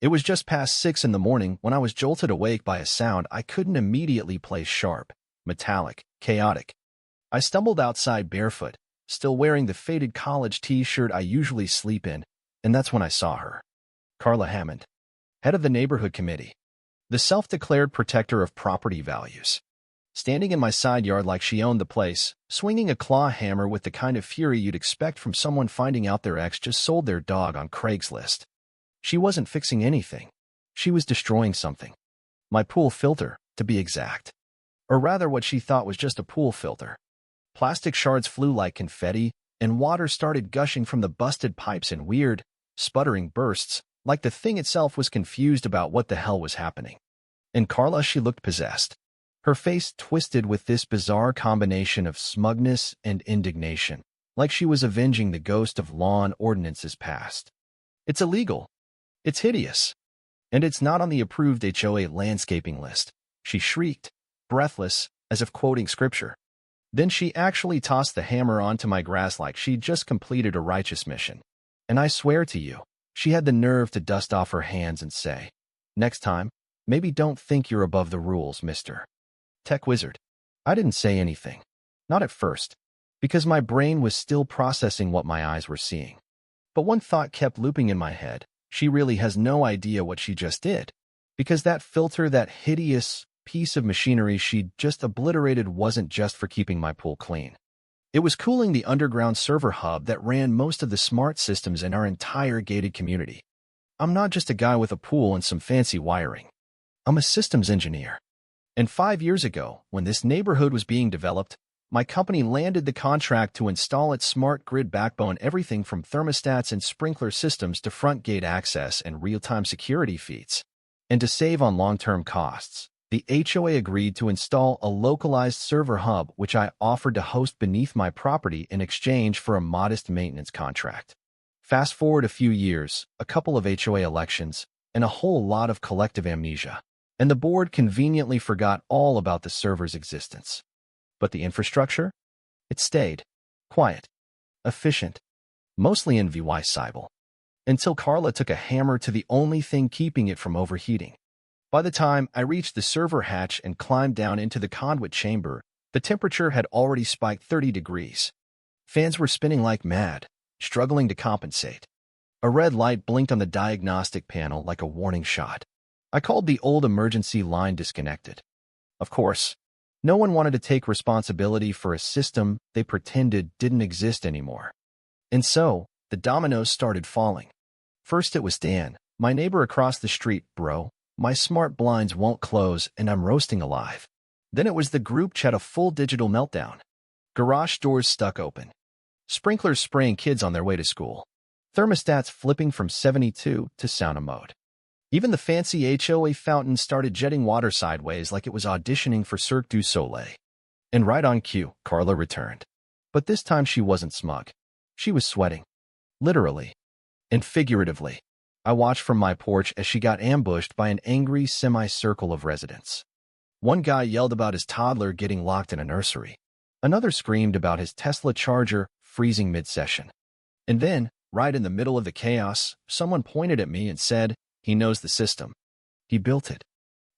It was just past 6 in the morning when I was jolted awake by a sound I couldn't immediately place sharp, metallic, chaotic. I stumbled outside barefoot, still wearing the faded college t-shirt I usually sleep in, and that's when I saw her. Carla Hammond, head of the neighborhood committee, the self-declared protector of property values. Standing in my side yard like she owned the place, swinging a claw hammer with the kind of fury you'd expect from someone finding out their ex just sold their dog on Craigslist. She wasn't fixing anything. She was destroying something. My pool filter, to be exact. Or rather what she thought was just a pool filter. Plastic shards flew like confetti, and water started gushing from the busted pipes in weird, sputtering bursts, like the thing itself was confused about what the hell was happening. In Carla, she looked possessed. Her face twisted with this bizarre combination of smugness and indignation, like she was avenging the ghost of lawn ordinances past. It's illegal. It's hideous. And it's not on the approved HOA landscaping list, she shrieked, breathless, as if quoting scripture. Then she actually tossed the hammer onto my grass like she'd just completed a righteous mission. And I swear to you, she had the nerve to dust off her hands and say, "Next time, maybe don't think you're above the rules, mister." Tech wizard. I didn't say anything. Not at first, because my brain was still processing what my eyes were seeing. But one thought kept looping in my head. She really has no idea what she just did. Because that filter, that hideous piece of machinery she'd just obliterated, wasn't just for keeping my pool clean. It was cooling the underground server hub that ran most of the smart systems in our entire gated community. I'm not just a guy with a pool and some fancy wiring. I'm a systems engineer. And 5 years ago, when this neighborhood was being developed, my company landed the contract to install its smart grid backbone, everything from thermostats and sprinkler systems to front gate access and real-time security feeds. And to save on long-term costs, the HOA agreed to install a localized server hub which I offered to host beneath my property in exchange for a modest maintenance contract. Fast forward a few years, a couple of HOA elections, and a whole lot of collective amnesia. And the board conveniently forgot all about the server's existence. But the infrastructure? It stayed. Quiet. Efficient. Mostly in VY Cybele. Until Carla took a hammer to the only thing keeping it from overheating. By the time I reached the server hatch and climbed down into the conduit chamber, the temperature had already spiked 30 degrees. Fans were spinning like mad, struggling to compensate. A red light blinked on the diagnostic panel like a warning shot. I called the old emergency line disconnected. Of course, no one wanted to take responsibility for a system they pretended didn't exist anymore. And so, the dominoes started falling. First it was Dan, my neighbor across the street. "Bro, my smart blinds won't close and I'm roasting alive." Then it was the group chat, a full digital meltdown. Garage doors stuck open. Sprinklers spraying kids on their way to school. Thermostats flipping from 72 to sauna mode. Even the fancy HOA fountain started jetting water sideways like it was auditioning for Cirque du Soleil. And right on cue, Carla returned. But this time she wasn't smug. She was sweating. Literally. And figuratively. I watched from my porch as she got ambushed by an angry semicircle of residents. One guy yelled about his toddler getting locked in a nursery. Another screamed about his Tesla charger freezing mid-session. And then, right in the middle of the chaos, someone pointed at me and said, "He knows the system. He built it."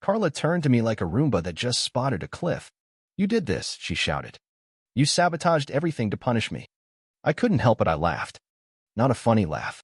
Carla turned to me like a Roomba that just spotted a cliff. "You did this," she shouted. "You sabotaged everything to punish me." I couldn't help it. I laughed. Not a funny laugh.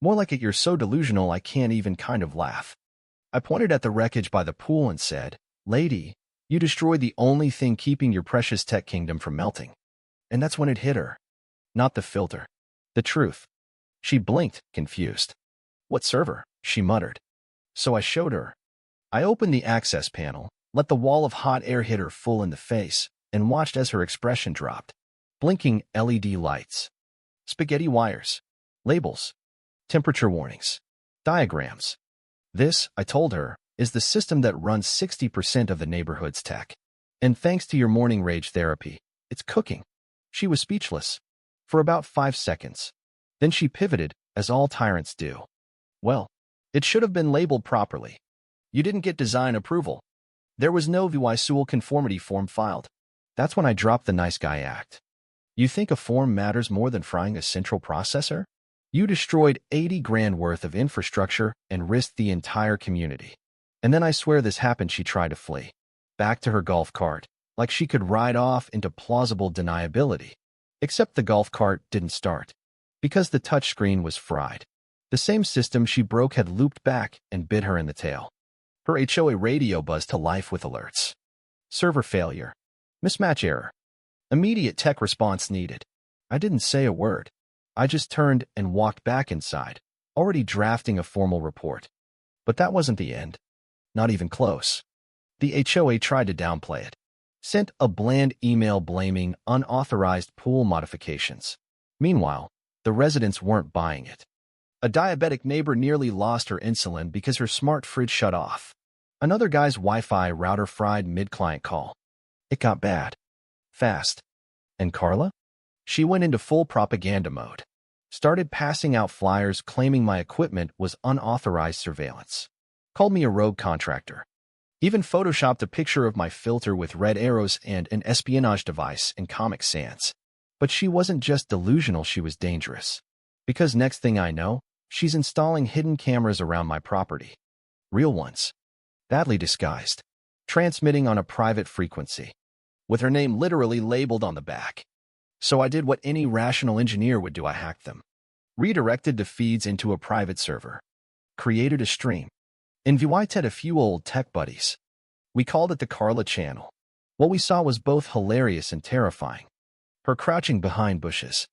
More like it, "You're so delusional I can't even kind of laugh." I pointed at the wreckage by the pool and said, "Lady, you destroyed the only thing keeping your precious tech kingdom from melting." And that's when it hit her. Not the filter. The truth. She blinked, confused. "What server?" she muttered. So I showed her. I opened the access panel, let the wall of hot air hit her full in the face, and watched as her expression dropped. Blinking LED lights. Spaghetti wires. Labels. Temperature warnings. Diagrams. "This," I told her, "is the system that runs 60% of the neighborhood's tech. And thanks to your morning rage therapy, it's cooking." She was speechless. For about 5 seconds. Then she pivoted, as all tyrants do. "Well, it should have been labeled properly. You didn't get design approval. There was no VY conformity form filed." That's when I dropped the nice guy act. "You think a form matters more than frying a central processor?" You destroyed 80 grand worth of infrastructure and risked the entire community. And then I swear this happened, she tried to flee. Back to her golf cart, like she could ride off into plausible deniability. Except the golf cart didn't start. Because the touchscreen was fried. The same system she broke had looped back and bit her in the tail. Her HOA radio buzzed to life with alerts. Server failure. Mismatch error. Immediate tech response needed. I didn't say a word. I just turned and walked back inside, already drafting a formal report. But that wasn't the end. Not even close. The HOA tried to downplay it. Sent a bland email blaming unauthorized pool modifications. Meanwhile, the residents weren't buying it. A diabetic neighbor nearly lost her insulin because her smart fridge shut off. Another guy's Wi-Fi router fried mid-client call. It got bad. Fast. And Carla? She went into full propaganda mode. Started passing out flyers claiming my equipment was unauthorized surveillance. Called me a rogue contractor. Even photoshopped a picture of my filter with red arrows and an espionage device in Comic Sans. But she wasn't just delusional, she was dangerous. Because next thing I know, she's installing hidden cameras around my property. Real ones. Badly disguised. Transmitting on a private frequency. With her name literally labeled on the back. So I did what any rational engineer would do, I hacked them. Redirected the feeds into a private server. Created a stream. Invited a few old tech buddies. We called it the Carla channel. What we saw was both hilarious and terrifying. Her crouching behind bushes.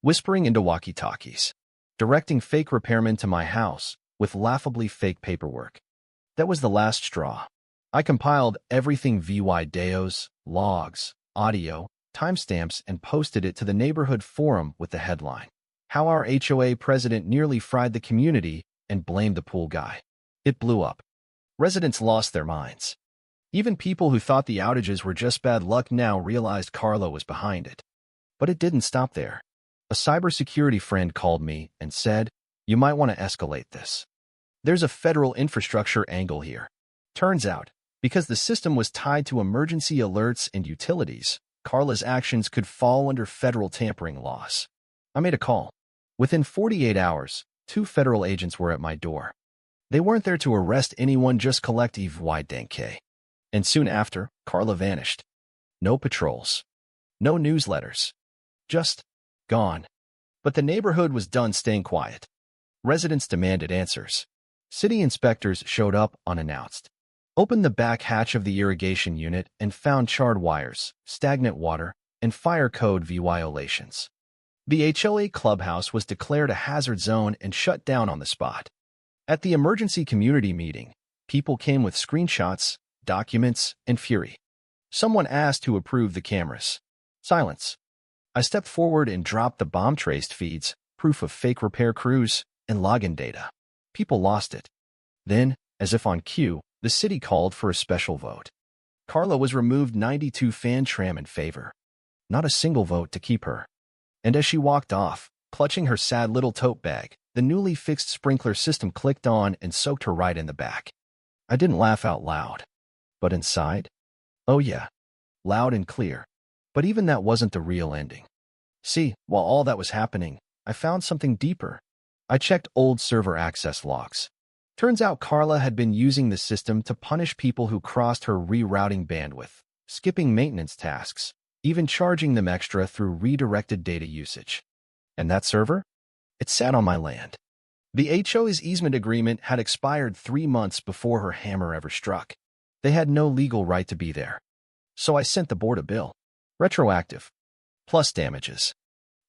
Whispering into walkie-talkies. Directing fake repairmen to my house with laughably fake paperwork. That was the last straw. I compiled everything videos, logs, audio, timestamps, and posted it to the neighborhood forum with the headline, "How our HOA president nearly fried the community and blamed the pool guy." It blew up. Residents lost their minds. Even people who thought the outages were just bad luck now realized Carla was behind it. But it didn't stop there. A cybersecurity friend called me and said, "You might want to escalate this. There's a federal infrastructure angle here." Turns out, because the system was tied to emergency alerts and utilities, Carla's actions could fall under federal tampering laws. I made a call. Within 48 hours, 2 federal agents were at my door. They weren't there to arrest anyone, just collect evidence. And soon after, Carla vanished. No patrols. No newsletters. Just gone. But the neighborhood was done staying quiet. Residents demanded answers. City inspectors showed up unannounced. Opened the back hatch of the irrigation unit and found charred wires, stagnant water, and fire code violations. The HOA clubhouse was declared a hazard zone and shut down on the spot. At the emergency community meeting, people came with screenshots, documents, and fury. Someone asked who approved the cameras. Silence. I stepped forward and dropped the bomb-traced feeds, proof of fake repair crews, and login data. People lost it. Then, as if on cue, the city called for a special vote. Carla was removed 92 fan tram in favor. Not a single vote to keep her. And as she walked off, clutching her sad little tote bag, the newly fixed sprinkler system clicked on and soaked her right in the back. I didn't laugh out loud. But inside? Oh yeah. Loud and clear. But even that wasn't the real ending. See, while all that was happening, I found something deeper. I checked old server access logs. Turns out Carla had been using the system to punish people who crossed her rerouting bandwidth, skipping maintenance tasks, even charging them extra through redirected data usage. And that server? It sat on my land. The HOA's easement agreement had expired 3 months before her hammer ever struck. They had no legal right to be there. So I sent the board a bill. Retroactive. Plus damages.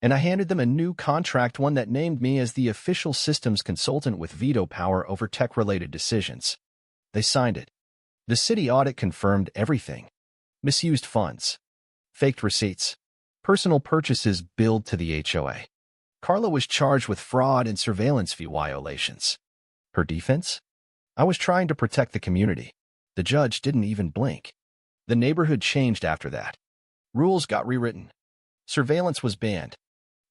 And I handed them a new contract, one that named me as the official systems consultant with veto power over tech-related decisions. They signed it. The city audit confirmed everything. Misused funds. Faked receipts. Personal purchases billed to the HOA. Carla was charged with fraud and surveillance fee violations. Her defense? I was trying to protect the community. The judge didn't even blink. The neighborhood changed after that. Rules got rewritten. Surveillance was banned.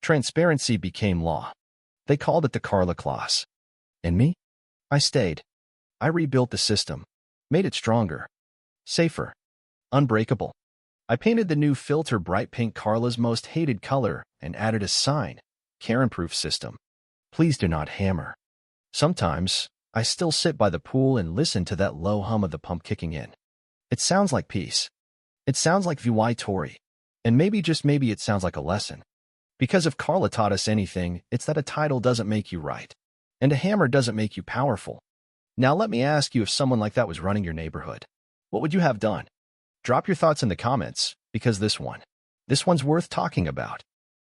Transparency became law. They called it the Carla Clause. And me? I stayed. I rebuilt the system. Made it stronger. Safer. Unbreakable. I painted the new filter bright pink, Carla's most hated color, and added a sign. Karen-proof system. Please do not hammer. Sometimes, I still sit by the pool and listen to that low hum of the pump kicking in. It sounds like peace. It sounds like VY Tori. And maybe, just maybe, it sounds like a lesson. Because if Carla taught us anything, it's that a title doesn't make you right. And a hammer doesn't make you powerful. Now let me ask you, if someone like that was running your neighborhood, what would you have done? Drop your thoughts in the comments, because this one's worth talking about.